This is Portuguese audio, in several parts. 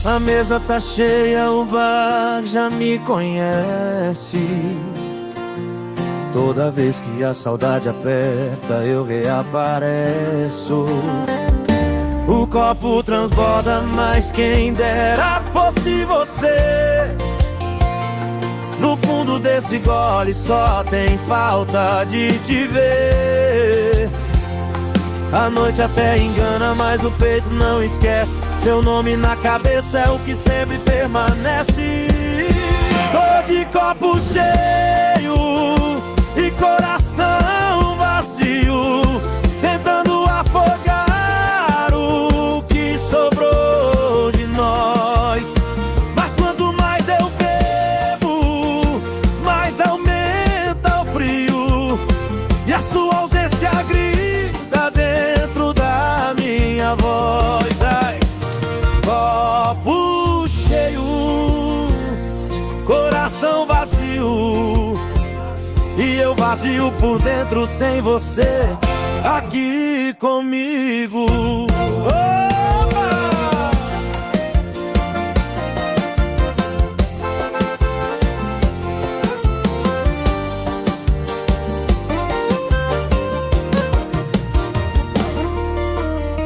A mesa tá cheia, o bar já me conhece. Toda vez que a saudade aperta, eu reapareço. O copo transborda, mas quem dera fosse você. No fundo desse gole só tem falta de te ver. A noite até engana, mas o peito não esquece. Seu nome na cabeça é o que sempre permanece. Tô de copo cheio e coração vazio, tentando afogar o que sobrou de nós. Mas quanto mais eu bebo, mais aumenta o frio, e a sua ausência grita dentro da minha voz. Ai, copo cheio, coração vazio, e eu vazio por dentro sem você aqui comigo. Opa!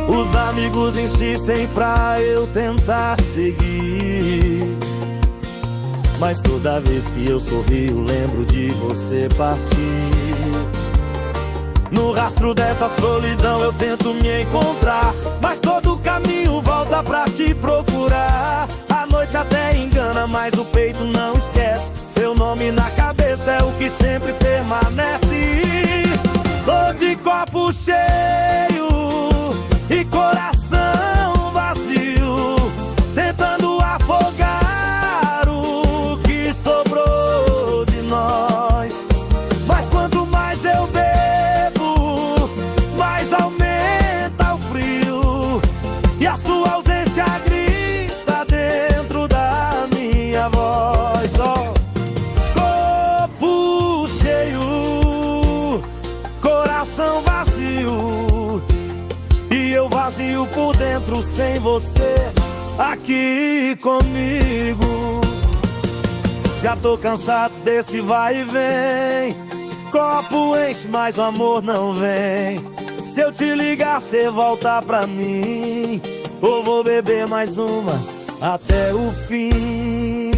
Os amigos insistem pra eu tentar seguir, mas toda vez que eu sorrio, lembro de você partir. No rastro dessa solidão eu tento me encontrar, mas todo caminho volta pra te procurar. A noite até engana, mas o peito não esquece. Seu nome na cabeça é o que sempre permanece. Tô de copo cheio e coração vazio, tentando afogar o que sobrou de nós. Mas quanto mais eu bebo, mais aumenta o frio, e a sua ausência grita dentro da minha voz. Ó, copo cheio, coração vazio, e eu vazio por dentro sem você aqui comigo. Já tô cansado desse vai e vem. Copo enche, mas o amor não vem. Se eu te ligar, cê volta pra mim, ou vou beber mais uma até o fim.